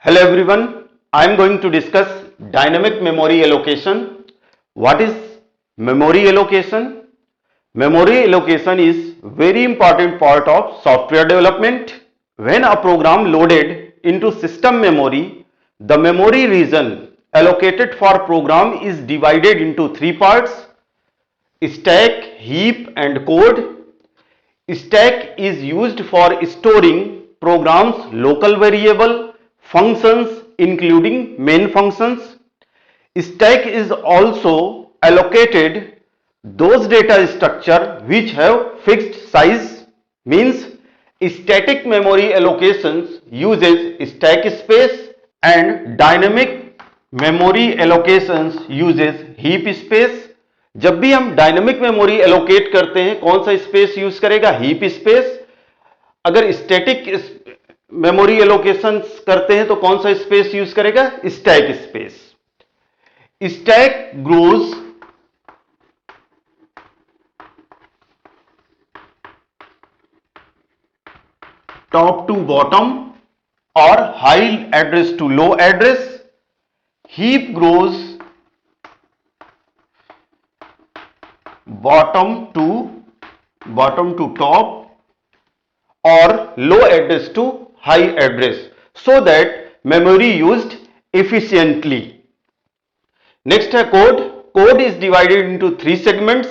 Hello everyone, I am going to discuss dynamic memory allocation. What is memory allocation? Memory allocation is very important part of software development. When a program loaded into system memory, the memory region allocated for program is divided into three parts: stack, heap and code. Stack is used for storing programs' local variable functions including main functions. Stack is also allocated those data structure which have fixed size, means static memory allocations uses stack space and dynamic memory allocations uses heap space. जब भी हम dynamic memory allocate करते हैं कौन सा space use करेगा? Heap space. अगर static memory allocation करते हैं तो कौन सा स्पेस यूज करेगा? Stack space. Stack grows top to bottom और high address to low address. Heap grows bottom to top or low address to high address so that memory used efficiently. Next है code. Code is divided into three segments: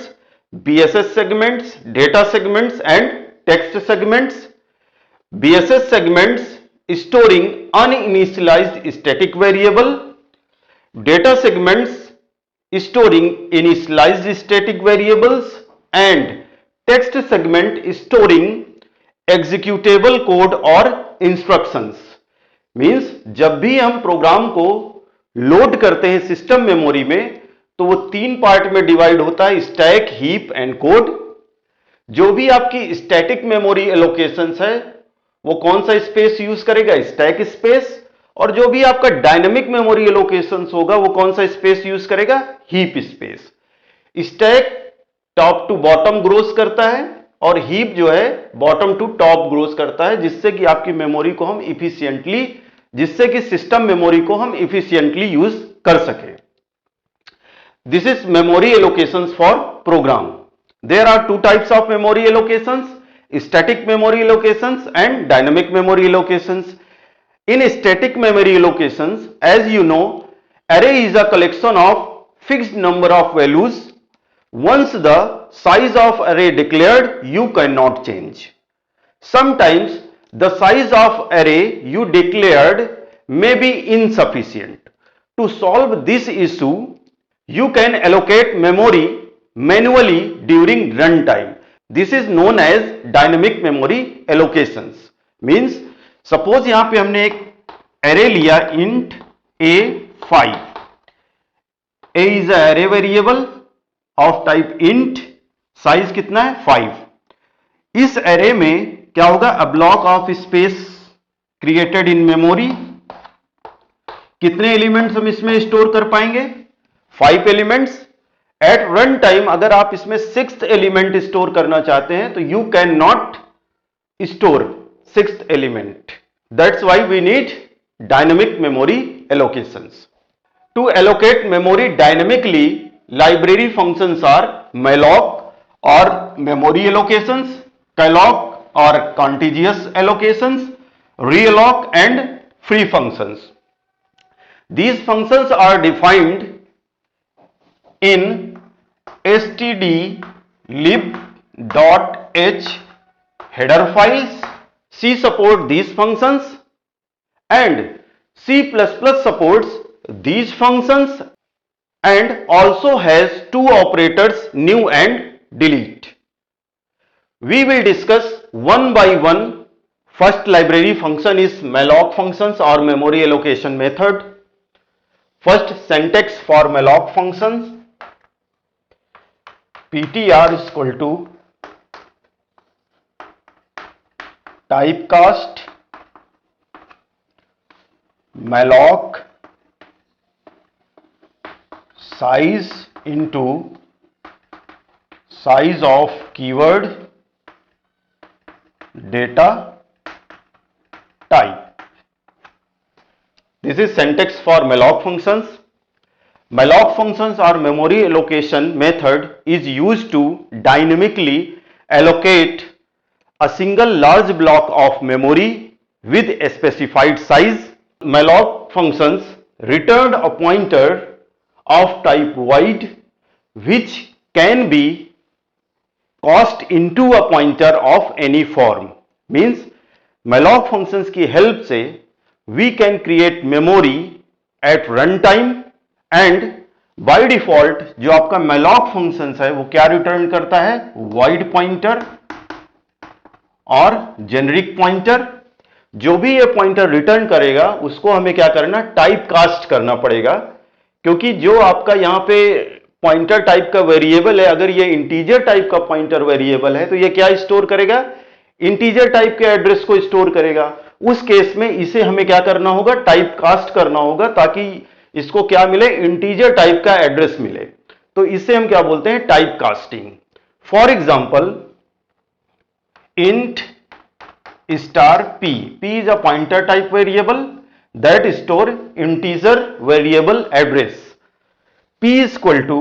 BSS segments, data segments and text segments. BSS segments storing uninitialized static variable, data segments storing initialized static variables and text segment storing executable code or instructions. Means जब भी हम programme को load करते हैं system memory में तो वो तीन पार्ट में डिवाइड होता है: स्टैक, हीप एंड कोड. जो भी आपकी स्टैटिक मेमोरी एलोकेशंस है वो कौन सा स्पेस यूज करेगा? Stack space. और जो भी आपका डायनेमिक मेमोरी एलोकेशंस होगा वो कौन सा स्पेस यूज करेगा? Heap space. Stack top to bottom grows करता है और हीप जो है बॉटम टू टॉप ग्रोस करता है, जिससे कि आपकी मेमोरी को हम इफिशिएंटली जिससे कि सिस्टम मेमोरी को हम इफिशिएंटली यूज कर सके. This is memory allocations for program. There are two types of memory allocations: static memory allocations and dynamic memory allocations. In static memory allocations, as you know, array is a collection of fixed number of values. Once the size of array declared, you cannot change. Sometimes the size of array you declared may be insufficient. To solve this issue, you can allocate memory manually during runtime. This is known as dynamic memory allocations. Means suppose यहां पे हमने एक array लिया int a5. a is a array variable of type int. Size कितना है? 5. इस array में क्या होगा? a block of space created in memory. कितने एलिमेंट्स हम इसमें स्टोर कर पाएंगे? 5 एलिमेंट्स. एट रन टाइम अगर आप इसमें 6th एलिमेंट स्टोर करना चाहते हैं तो you can not store 6th element. That's why we need dynamic memory allocations. To allocate memory dynamically, library functions are malloc और मेमोरी एलोकेशंस, calloc और contiguous allocations, realloc and free functions. These functions are defined in stdlib.h header files. C support these functions and C++ supports these functions and also has two operators, new and delete. We will discuss one by one. First library function is malloc functions or memory allocation method. First syntax for malloc functions: ptr is equal to typecast malloc size into size of keyword data type. This is syntax for malloc functions. Malloc functions or memory allocation method is used to dynamically allocate a single large block of memory with a specified size. Malloc functions returned a pointer of type void which can be cast into a pointer of any form. Means malloc functions की help से we can create memory at runtime and by default जो आपका malloc functions है वो क्या return करता है, void pointer और जेनरिक पॉइंटर. जो भी ये पॉइंटर रिटर्न करेगा उसको हमें क्या करना, टाइप कास्ट करना पड़ेगा, क्योंकि जो आपका यहां पे पॉइंटर टाइप का वेरिएबल है, अगर ये इंटीजर टाइप का पॉइंटर वेरिएबल है तो ये क्या स्टोर करेगा, इंटीजर टाइप के एड्रेस को स्टोर करेगा. उस केस में इसे हमें क्या करना होगा, टाइप कास्ट करना होगा ताकि इसको क्या मिले, इंटीजर टाइप का एड्रेस मिले. तो इसे हम क्या बोलते हैं, type casting. For example int star p. P is a pointer type variable that store integer variable address. P is equal to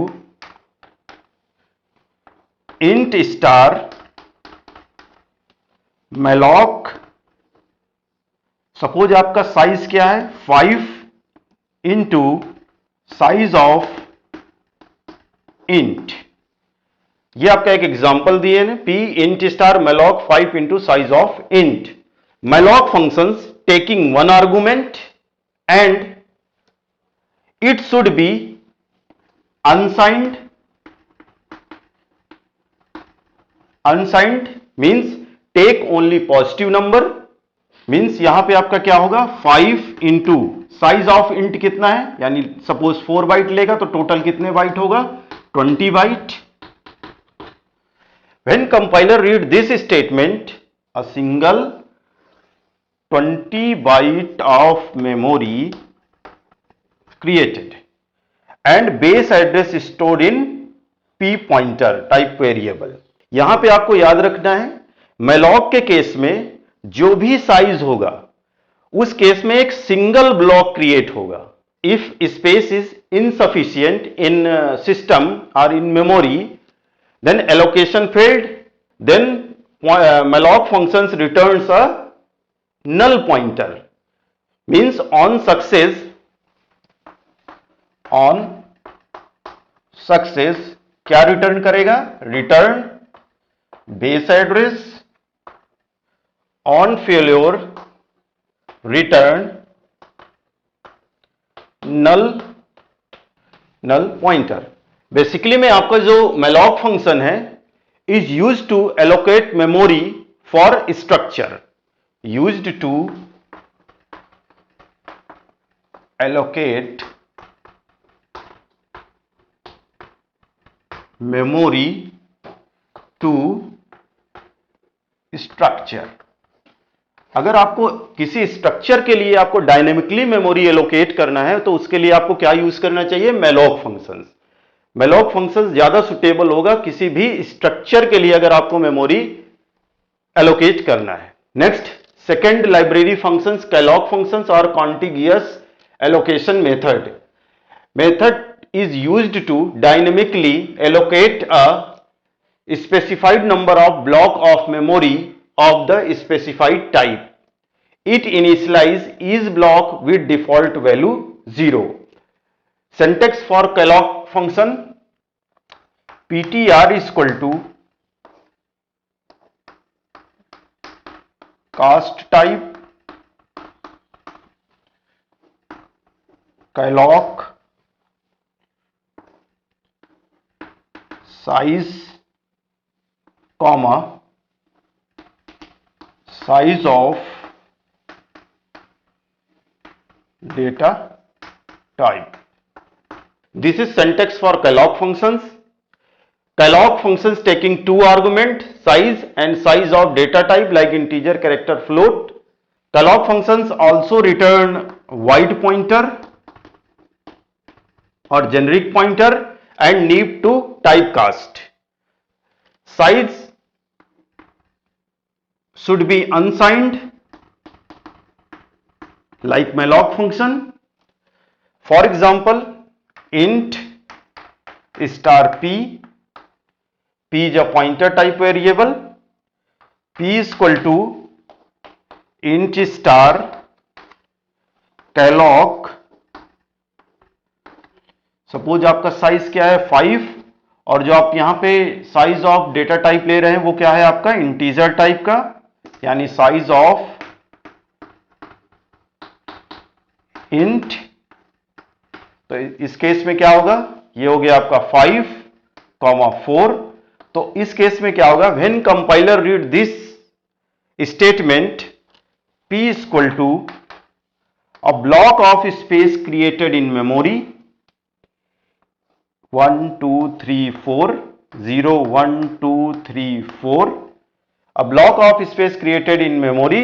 int star malloc. Suppose आपका साइज क्या है, 5 इंटू साइज ऑफ int. ये आपका एक example दिए हैं, p int star malloc 5 into size of int. Malloc functions taking one argument and it should be unsigned. Unsigned means take only positive number. Means यहां पे आपका क्या होगा, 5 into size of int कितना है, यानी सपोज 4 बाइट लेगा तो टोटल कितने बाइट होगा, 20 bite. When compiler read this statement, a single 20 byte of memory created and base address stored in p pointer type variable. यहां पे आपको याद रखना है, malloc के केस में जो भी साइज होगा उस केस में एक सिंगल ब्लॉक क्रिएट होगा. If space is insufficient in system और in memory, then allocation failed, then malloc functions returns a null pointer. Means on success क्या रिटर्न करेगा, return base address, on failure return null pointer. Basically में आपका जो malloc function है is used to allocate memory for structure, used to allocate memory to structure. अगर आपको किसी structure के लिए आपको डायनेमिकली मेमोरी एलोकेट करना है तो उसके लिए आपको क्या यूज करना चाहिए, malloc फंक्शंस. malloc फंक्शन ज्यादा सुटेबल होगा किसी भी स्ट्रक्चर के लिए अगर आपको मेमोरी एलोकेट करना है. Next, second library functions, calloc functions और contiguous allocation method. Method is used to dynamically allocate a specified number of block of memory of the specified type. It initialize each block with default value 0. Syntax for calloc function, ptr is equal to cast type calloc size comma size of data type. This is syntax for calloc functions. Calloc functions taking two arguments, size and size of data type like integer, character, float. Calloc functions also return void pointer or generic pointer and need to typecast. Size should be unsigned like malloc function. For example int star p is a pointer type variable, p is equal to int star calloc, suppose आपका size क्या है 5, और जो आप यहां पे size of data type ले रहे हैं वो क्या है आपका इंटीजर टाइप का, यानी साइज ऑफ इंट। तो इस केस में क्या होगा, ये हो गया आपका 5,4। तो इस केस में क्या होगा, when compiler read this statement p is equal to a block of space created in memory 1 2 3 4 0 1 2 3 4, a block of space created in memory,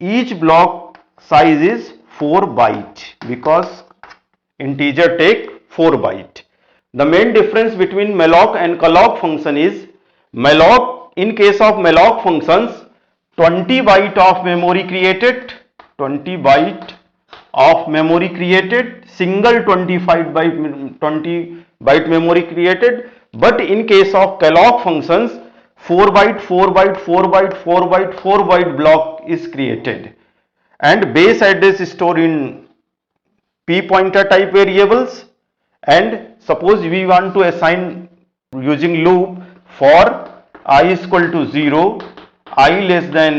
each block size is 4 byte because integer take 4 byte. The main difference between malloc and calloc function is malloc, in case of malloc functions 20 byte of memory created, 20 byte of memory created, single 25 byte 20 byte memory created, but in case of calloc functions 4 byte 4 byte 4 byte 4 byte 4 byte block is created, and base address stored in p pointer type variables. And suppose we want to assign using loop for I is equal to 0, I less than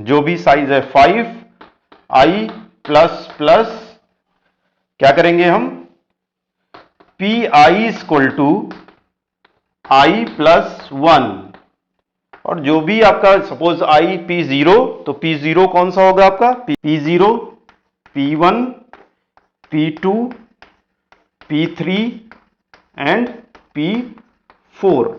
जो भी size है 5, I plus plus क्या करेंगे हम P I is equal to I plus 1, और जो भी आपका सपोज आई पी जीरो, तो पी जीरो कौन सा होगा आपका P zero, P one, P two, P three and P four.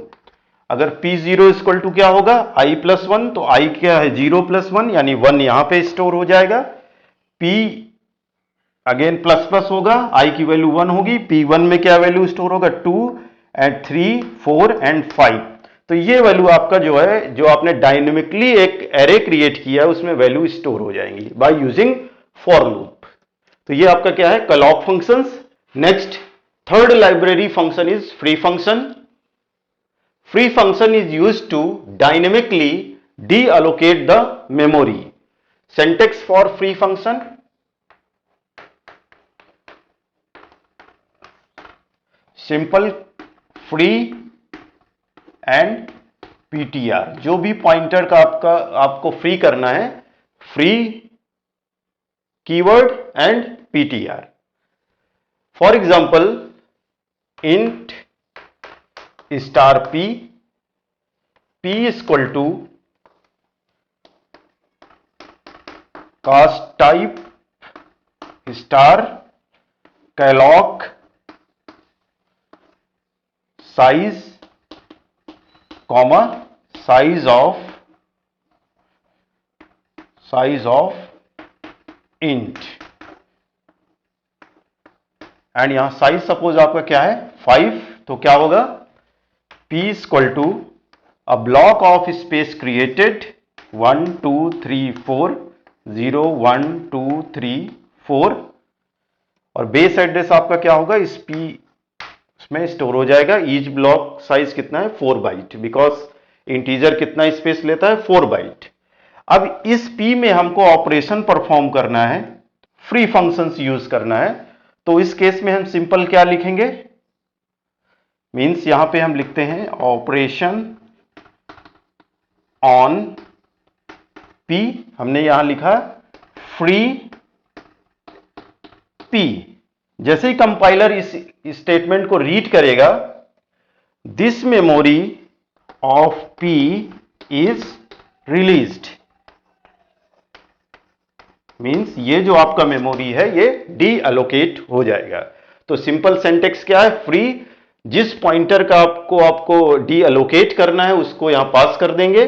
अगर पी जीरो इक्वल टू क्या होगा आई प्लस 1, तो आई क्या है 0 प्लस 1 यानी 1 यहां पे स्टोर हो जाएगा। पी अगेन प्लस प्लस होगा, आई की वैल्यू 1 होगी, P1 में क्या वैल्यू स्टोर होगा 2 एंड 3 4 एंड 5। तो ये वैल्यू आपका जो है, जो आपने डायनेमिकली एक एरे क्रिएट किया है उसमें वैल्यू स्टोर हो जाएंगी बाय यूजिंग फॉर लूप। तो ये आपका क्या है calloc functions. Next third library function is free function. Free function is used to dynamically deallocate the memory. Syntax for free function: simple, free and PTR. जो भी pointer का आपको free करना है, free keyword and PTR. For example int star P is equal to cast type star calloc size comma size of int, and यहां size suppose आपका क्या है 5, तो क्या होगा p is equal to a block of space created 1 2 3 4 0 1 2 3 4, और base address आपका क्या होगा इस p में स्टोर हो जाएगा। ईच ब्लॉक साइज कितना है 4 बाइट, बिकॉज इंटीजर कितना स्पेस लेता है 4 बाइट। अब इस p में हमको ऑपरेशन परफॉर्म करना है, फ्री फंक्शंस यूज करना है, तो इस केस में हम सिंपल क्या लिखेंगे, मींस यहां पे हम लिखते हैं ऑपरेशन ऑन p, हमने यहां लिखा फ्री p। जैसे ही कंपाइलर इस स्टेटमेंट को रीड करेगा, this memory of p is released, means ये जो आपका मेमोरी है ये डीअलोकेट हो जाएगा। तो सिंपल सिंटैक्स क्या है, फ्री, जिस पॉइंटर का आपको डीअलोकेट करना है उसको यहां पास कर देंगे,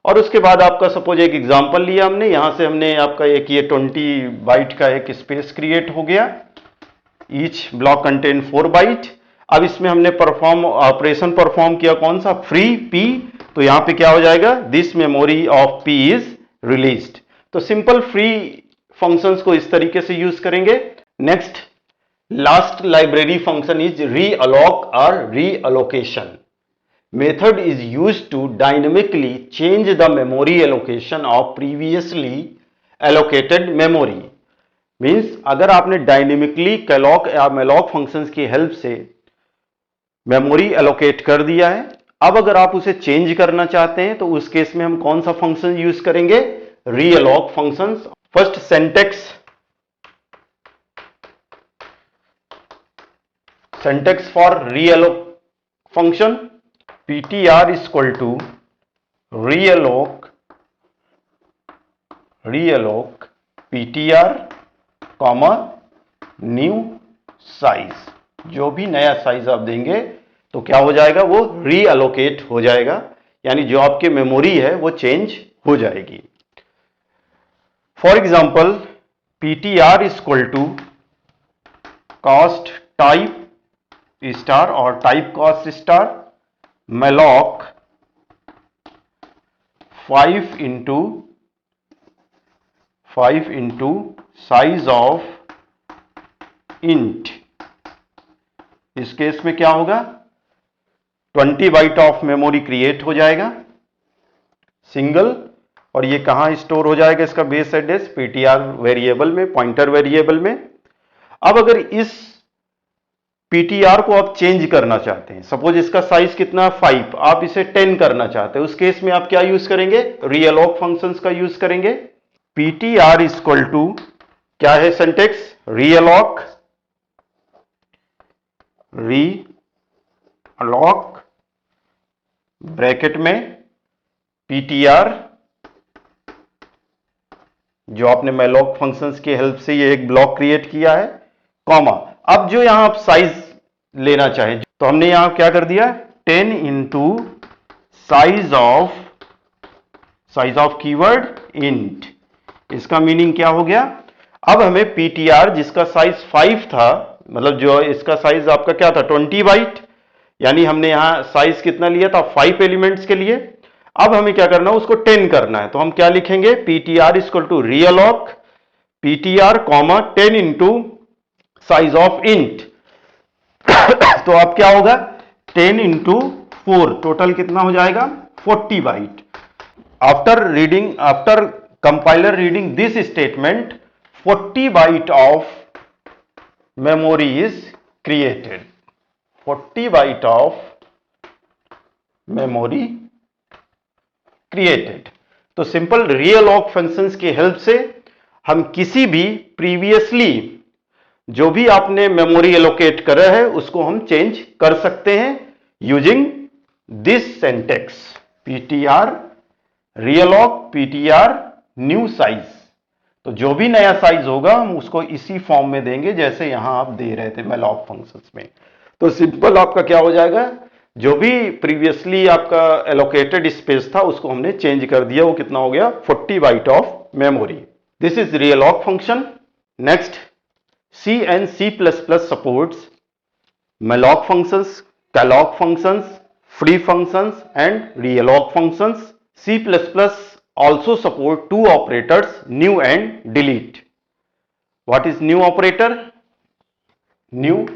और उसके बाद आपका सपोज एक एग्जांपल लिया हमने, यहां से हमने आपका एक ये 20 बाइट का एक स्पेस क्रिएट हो गया, ईच ब्लॉक कंटेन 4 बाइट। अब इसमें हमने ऑपरेशन परफॉर्म किया कौन सा, फ्री p, तो यहां पे क्या हो जाएगा, this memory of p is released. तो सिंपल फ्री फंक्शंस को इस तरीके से यूज करेंगे। Next Last library function is realloc or reallocation. Method is used to dynamically change the memory allocation of previously allocated memory. Means अगर आपने dynamically calloc या malloc functions की हेल्प से मेमोरी एलोकेट कर दिया है, अब अगर आप उसे चेंज करना चाहते हैं तो उस केस में हम कौन सा फंक्शन यूज करेंगे? Realloc functions. First syntax for realloc function, ptr is equal to realloc ptr comma new size. जो भी नया साइज आप देंगे तो क्या हो जाएगा? वो रीअलोकेट हो जाएगा, यानी जो आपकी मेमोरी है वो चेंज हो जाएगी. For example ptr is equal to cost type star और type cost star malloc 5 into size of int. इस केस में क्या होगा? 20 बाइट ऑफ मेमोरी क्रिएट हो जाएगा सिंगल, और ये कहां स्टोर हो जाएगा? इसका बेस एड्रेस ptr वेरिएबल में, पॉइंटर वेरिएबल में. अब अगर इस ptr को आप चेंज करना चाहते हैं, सपोज इसका साइज कितना? 5, आप इसे 10 करना चाहते हैं, उस केस में आप क्या यूज करेंगे? रीअलॉक फंक्शंस का यूज करेंगे. ptr इज इक्वल टू क्या है सिंटेक्स? रीअलॉक ब्रैकेट में ptr, जो आपने मेलॉक फंक्शंस की हेल्प से ये एक ब्लॉक क्रिएट किया है, कॉमा. अब जो यहां आप साइज लेना चाहें तो हमने यहां क्या कर दिया? 10 into size of keyword int. इसका मीनिंग क्या हो गया? अब हमें ptr जिसका साइज 5 था, मतलब जो इसका साइज आपका क्या था? 20 बाइट, यानी हमने यहां साइज कितना लिया था? 5 एलिमेंट्स के लिए. अब हमें क्या करना है? उसको 10 करना है, तो हम क्या लिखेंगे? ptr equal to realloc ptr comma 10 into size of int. तो अब क्या होगा? 10 इंटू 4, टोटल कितना हो जाएगा? 40 byte. After compiler reading this statement, 40 byte of memory is created. 40 byte of memory created. तो सिंपल रीअलॉक फंक्शंस की हेल्प से हम किसी भी प्रीवियसली जो भी आपने मेमोरी एलोकेट करा है उसको हम चेंज कर सकते हैं using this syntax ptr realloc ptr new size. तो जो भी नया साइज होगा हम उसको इसी फॉर्म में देंगे जैसे यहां आप दे रहे थे मेलॉक फंक्शंस में. तो सिंपल आपका क्या हो जाएगा? जो भी प्रीवियसली आपका एलोकेटेड स्पेस था उसको हमने चेंज कर दिया. वो कितना हो गया? 40 byte of memory. This is realloc function. Next, C and C++ supports malloc functions, calloc functions, free functions and realloc functions. C++ also support two operators, new and delete. What is new operator? New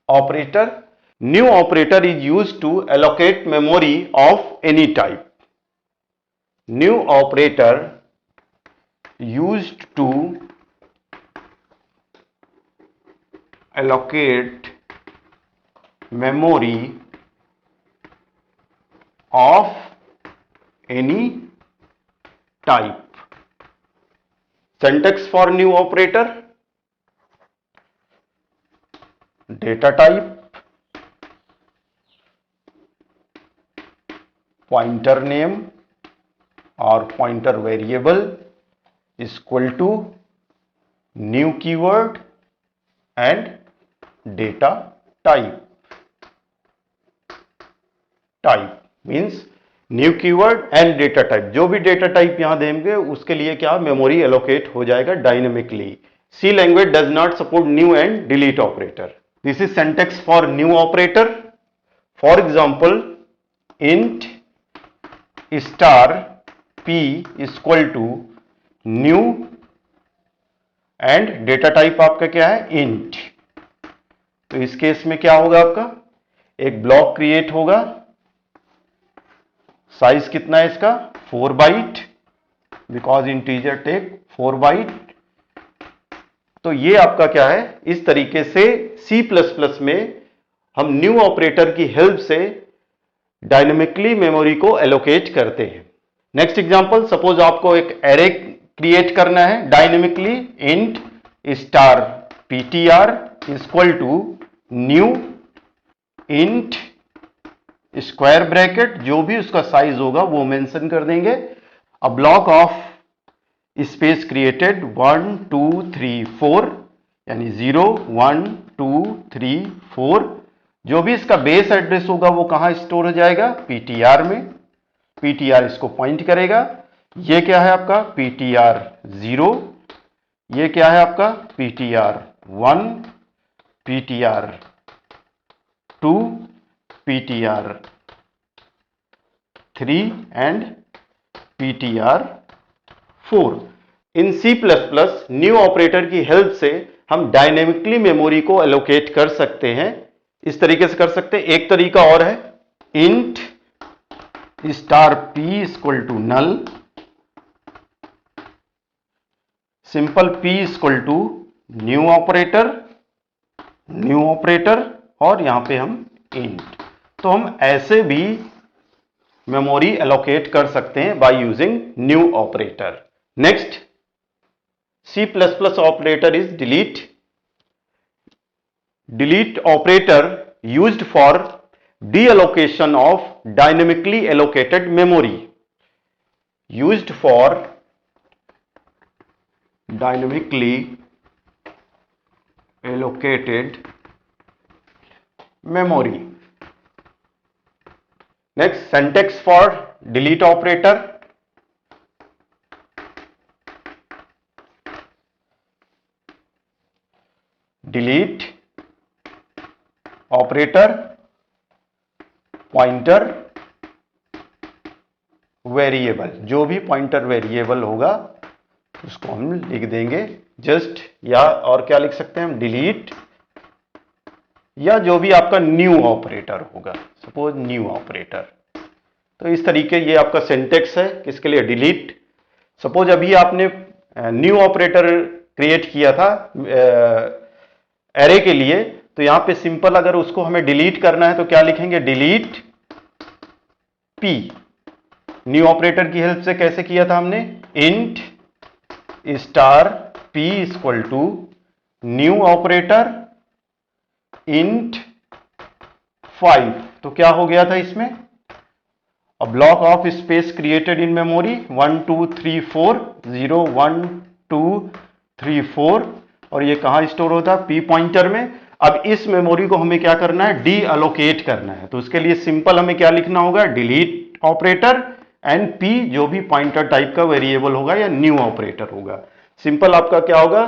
operator is used to allocate memory of any type. New operator used to allocate memory of any type. Syntax for new operator: data type, pointer name or pointer variable is equal to new keyword and data type. Means new keyword and data type. जो भी data type यहां देंगे उसके लिए क्या memory allocate हो जाएगा dynamically. C language does not support new and delete operator. This is syntax for new operator. For example int star p equal to new and data type आपका क्या है? इंट. तो इस केस में क्या होगा, आपका एक ब्लॉक क्रिएट होगा, साइज कितना है इसका 4 byte, because integer take 4 byte. तो ये आपका क्या है, इस तरीके से C++ में हम न्यू ऑपरेटर की हेल्प से डायनेमिकली मेमोरी को एलोकेट करते हैं। नेक्स्ट एग्जांपल, सपोज आपको एक एरे क्रिएट करना है dynamically, int star ptr equal to new int square bracket, जो भी उसका साइज होगा वो मेंशन कर देंगे, a block of space created 1 2 3 4, यानी 0 1 2 3 4, जो भी इसका बेस एड्रेस होगा वो कहां स्टोर हो जाएगा, ptr में। ptr इसको पॉइंट करेगा, ये क्या है आपका ptr 0, ये क्या है आपका ptr 1, ptr 2, ptr 3 and ptr 4। In C++ new operator की हेल्प से हम डायनेमिकली मेमोरी को एलोकेट कर सकते हैं। इस तरीके से कर सकते हैं। एक तरीका और है, int star p equal to null, simple p equal to new operator और यहां पे हम इंट। तो हम ऐसे भी मेमोरी एलोकेट कर सकते हैं by using new operator. Next, C++ operator is delete. Delete operator used for deallocation of dynamically allocated memory. Used for dynamically allocated memory. Next, syntax for delete operator. Delete operator pointer variable, जो भी pointer variable होगा उसको हम लिख देंगे just, या और क्या लिख सकते हैं हम, डिलीट, या जो भी आपका न्यू ऑपरेटर होगा, सपोज न्यू ऑपरेटर। तो इस तरीके ये आपका सिंटेक्स है किसके लिए, डिलीट। सपोज अभी आपने न्यू ऑपरेटर क्रिएट किया था एरे के लिए, तो यहां पे सिंपल अगर उसको हमें डिलीट करना है तो क्या लिखेंगे, डिलीट p। न्यू ऑपरेटर की हेल्प से कैसे किया था हमने, int star p equal to new operator int 5। तो क्या हो गया था इसमें, a block of space created in memory 1 2 3 4, 0 1 2 3 4, और ये कहां स्टोर होता है, p पॉइंटर में। अब इस मेमोरी को हमें क्या करना है, डी अलोकेट करना है। तो उसके लिए सिंपल हमें क्या लिखना होगा, डिलीट ऑपरेटर एंड p, जो भी पॉइंटर टाइप का वेरिएबल होगा या न्यू ऑपरेटर होगा। सिंपल आपका क्या होगा,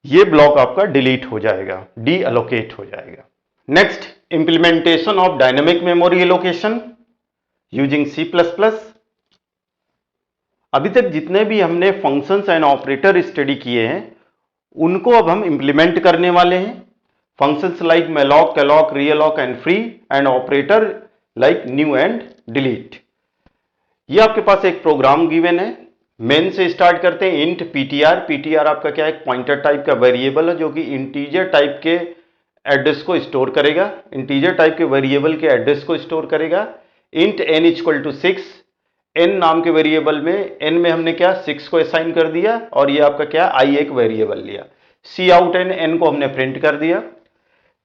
ये ब्लॉक आपका डिलीट हो जाएगा, डी अलोकेट हो जाएगा। Next, implementation of dynamic memory allocation using C++। अभी तक जितने भी हमने फंक्शंस एंड ऑपरेटर स्टडी किए हैं उनको अब हम इंप्लीमेंट करने वाले हैं। Functions like malloc, calloc, realloc and free, and operator like new and delete. ये आपके पास एक प्रोग्राम गिवन है, मेन से स्टार्ट करते हैं। इंट ptr, ptr आपका क्या है, एक पॉइंटर टाइप का वेरिएबल है जो कि इंटीजर टाइप के एड्रेस को स्टोर करेगा, इंटीजर टाइप के वेरिएबल के एड्रेस को स्टोर करेगा। Int n equal to 6, n नाम के वेरिएबल में n में हमने क्या 6 को असाइन कर दिया, और ये आपका क्या i एक वेरिएबल लिया। सी आउट n को हमने प्रिंट कर दिया।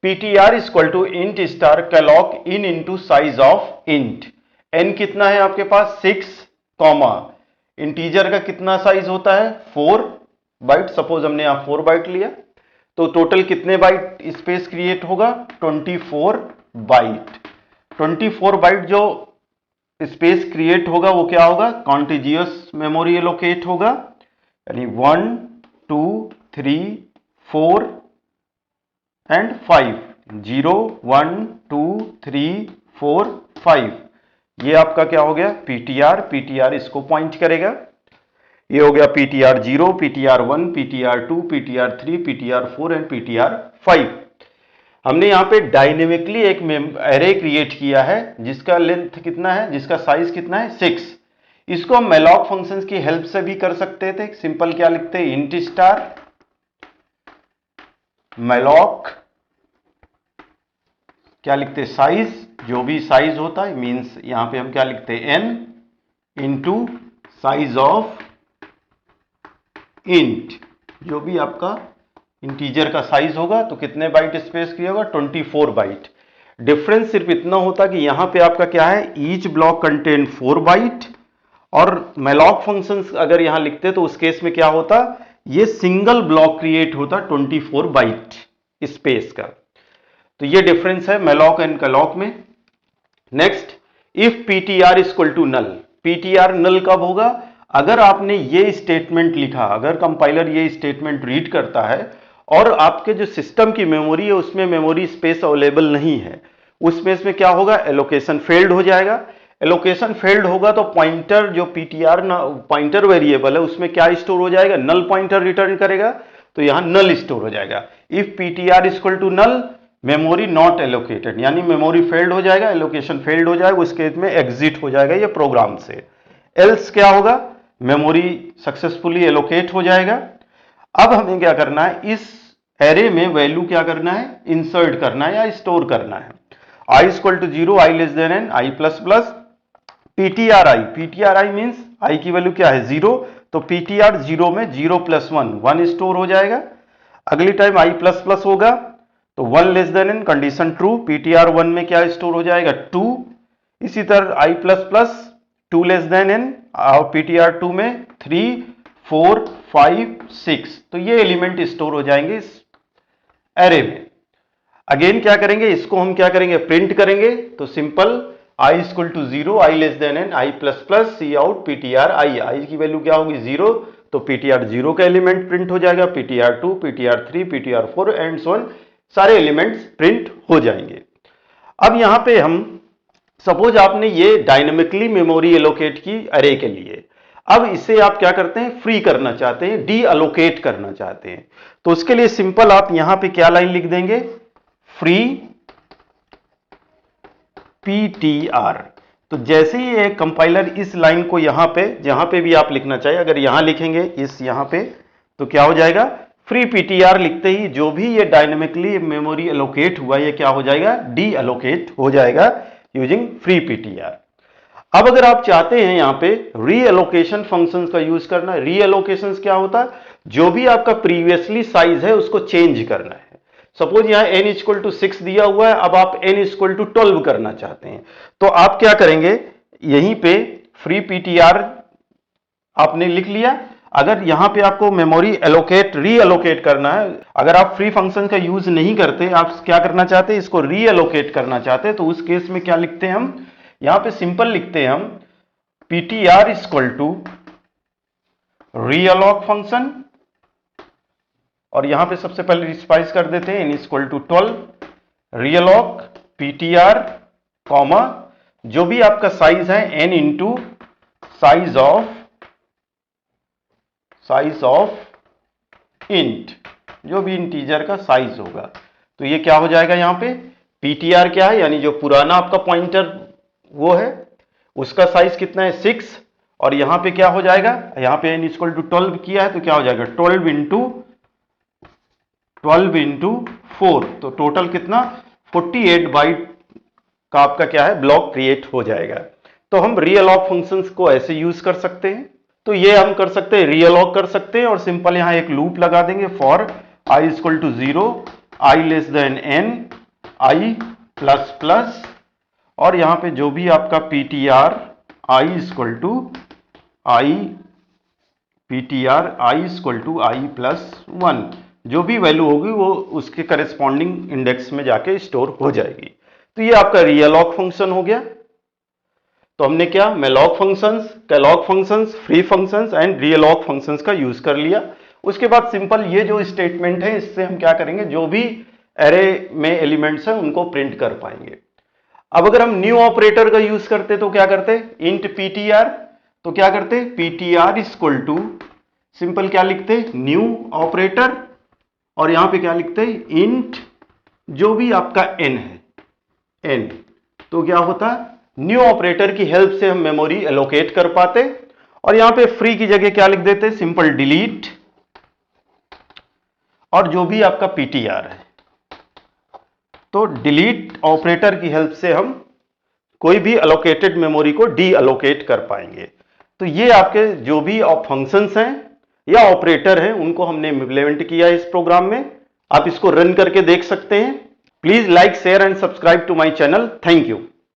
ptr equal to int star calloc n into size of int. n कितना है आपके पास 6, कॉमा इंटीजर का कितना साइज होता है 4 बाइट। सपोज हमने यहां 4 बाइट लिया, तो टोटल कितने बाइट स्पेस क्रिएट होगा, 24 बाइट। 24 बाइट जो स्पेस क्रिएट होगा वो क्या होगा, कॉन्टिजियस मेमोरी एलोकेट होगा, यानी 1 2 3 4 एंड 5, 0 1 2 3 4 5। ये आपका क्या हो गया, ptr, ptr इसको पॉइंट करेगा। ये हो गया ptr 0, ptr 1, ptr 2, ptr 3, ptr 4 and ptr 5। हमने यहाँ पे डायनेमिकली एक एरे क्रिएट किया है जिसका लेंथ कितना है, जिसका साइज कितना है 6। इसको हम malloc फंक्शंस की हेल्प से भी कर सकते थे। सिंपल क्या लिखते हैं, इंट स्टार malloc क्या लिखते हैं, साइज, जो भी साइज होता है मींस यहां पे हम क्या लिखते हैं n into size of int, जो भी आपका इंटीजर का साइज होगा तो कितने बाइट स्पेस की होगा 24 बाइट। डिफरेंस सिर्फ इतना होता कि यहां पे आपका क्या है, ईच ब्लॉक कंटेन 4 बाइट, और malloc फंक्शंस अगर यहां लिखते तो उस केस में क्या होता, ये सिंगल ब्लॉक क्रिएट होता 24 बाइट स्पेस का। तो ये डिफरेंस है malloc एंड calloc में। Next, if ptr equal to null, ptr null कब होगा, अगर आपने ये स्टेटमेंट लिखा, अगर कंपाइलर ये स्टेटमेंट रीड करता है और आपके जो सिस्टम की मेमोरी है उसमें मेमोरी स्पेस अवेलेबल नहीं है, उस केस में क्या होगा, एलोकेशन फेल्ड हो जाएगा। एलोकेशन फेल्ड होगा तो पॉइंटर जो ptr पॉइंटर वेरिएबल है उसमें क्या स्टोर हो जाएगा, नल पॉइंटर रिटर्न करेगा, तो यहां नल स्टोर हो जाएगा। If ptr equal to null, memory not allocated, यानी मेमोरी फेल्ड हो जाएगा, एलोकेशन फेल्ड हो जाएगा, उस केस में एग्जिट हो जाएगा ये प्रोग्राम से। एल्स क्या होगा, मेमोरी सक्सेसफुली एलोकेट हो जाएगा। अब हमें क्या करना है, इस एरे में वैल्यू क्या करना है, इंसर्ट करना है या स्टोर करना है। i equal to 0, i less than n, i plus plus ptri, ptri means i की वैल्यू क्या है 0, तो ptr 0 में 0 प्लस 1 स्टोर हो जाएगा। अगली टाइम i प्लस प्लस होगा तो 1 less than n, condition true, ptr 1 में क्या स्टोर हो जाएगा 2। इसी तरह i plus plus 2 less than n और ptr 2 में 3 4 5 6, तो ये एलिमेंट स्टोर हो जाएंगे इस एरे में। अगेन क्या करेंगे, इसको हम क्या करेंगे, प्रिंट करेंगे। तो simple i equal to 0, i less than n, i plus plus cout ptr i की वैल्यू क्या होगी 0, तो ptr 0 का एलिमेंट प्रिंट हो जाएगा, ptr 2, ptr 3, ptr 4 and so on, सारे एलिमेंट्स प्रिंट हो जाएंगे। अब यहां पे हम सपोज आपने ये डायनेमिकली मेमोरी एलोकेट की अरे के लिए, अब इसे आप क्या करते हैं, फ्री करना चाहते हैं, डी अलोकेट करना चाहते हैं, तो उसके लिए सिंपल आप यहां पे क्या लाइन लिख देंगे, फ्री ptr। तो जैसे ही एक कंपाइलर इस लाइन को यहां पे, जहां पे भी आप लिखना चाहिए, अगर यहां लिखेंगे इस यहां पे, तो क्या हो जाएगा, फ्री ptr लिखते ही जो भी ये डायनेमिकली मेमोरी एलोकेट हुआ ये क्या हो जाएगा, डी अलोकेट हो जाएगा यूजिंग फ्री ptr। अब अगर आप चाहते हैं यहां पे रीएलोकेशन फंक्शंस का यूज करना, रीएलोकेशंस क्या होता है, जो भी आपका प्रीवियसली साइज है उसको चेंज करना है। सपोज यहां n इक्वल टू 6 दिया हुआ है, अब आप n इक्वल टू 12 करना चाहते हैं, तो आप क्या करेंगे, यहीं पे फ्री ptr आपने लिख लिया। अगर यहां पे आपको मेमोरी एलोकेट रीएलोकेट करना है, अगर आप फ्री फंक्शन का यूज नहीं करते, आप क्या करना चाहते हैं, इसको रीएलोकेट करना चाहते हैं, तो उस केस में क्या लिखते हैं हम, यहां पे सिंपल लिखते हैं हम ptr इक्वल टू रीअलोक फंक्शन, और यहां पे सबसे पहले स्पाइस कर देते हैं n equal to 12 realloc ptr comma जो भी आपका साइज है n into size of int, जो भी इंटीजर का साइज होगा। तो ये क्या हो जाएगा, यहां पे ptr क्या है, यानी जो पुराना आपका पॉइंटर वो है उसका साइज कितना है 6, और यहां पे क्या हो जाएगा, यहां पे n इक्वल टू 12 किया है तो क्या हो जाएगा 12 इंटू 4, तो टोटल कितना 48 बाइट का आपका क्या है ब्लॉक क्रिएट हो जाएगा। तो हम रीअलोक फंक्शंस को ऐसे यूज कर सकते हैं, तो ये हम कर सकते हैं, रीअलोक कर सकते हैं, और सिंपल यहां एक लूप लगा देंगे for i equal to 0, i less than n, i plus plus, और यहां पे जो भी आपका ptr i equal to i plus 1, जो भी वैल्यू होगी वो उसके करेस्पॉन्डिंग इंडेक्स में जाके स्टोर हो जाएगी। तो ये आपका रीअलोक फंक्शन हो गया। तो हमने क्या, malloc functions, calloc functions, free functions and realloc functions का यूज कर लिया। उसके बाद सिंपल ये जो स्टेटमेंट है इससे हम क्या करेंगे, जो भी एरे में एलिमेंट्स हैं उनको प्रिंट कर पाएंगे। अब अगर हम न्यू ऑपरेटर का यूज करते तो क्या करते, इंट ptr, तो क्या करते ptr इक्वल टू सिंपल क्या लिखते, न्यू ऑपरेटर, और यहां पे क्या लिखते इंट जो भी आपका n है, n, तो क्या होता, न्यू ऑपरेटर की हेल्प से हम मेमोरी एलोकेट कर पाते, और यहां पे फ्री की जगह क्या लिख देते, सिंपल डिलीट, और जो भी आपका ptr है, तो डिलीट ऑपरेटर की हेल्प से हम कोई भी अलोकेटेड मेमोरी को डी अलोकेट कर पाएंगे। तो ये आपके जो भी फंक्शंस हैं या ऑपरेटर हैं उनको हमने इम्प्लीमेंट किया है इस प्रोग्राम में। आप इसको रन करके देख सकते हैं। Please like, share and subscribe to my channel. Thank you.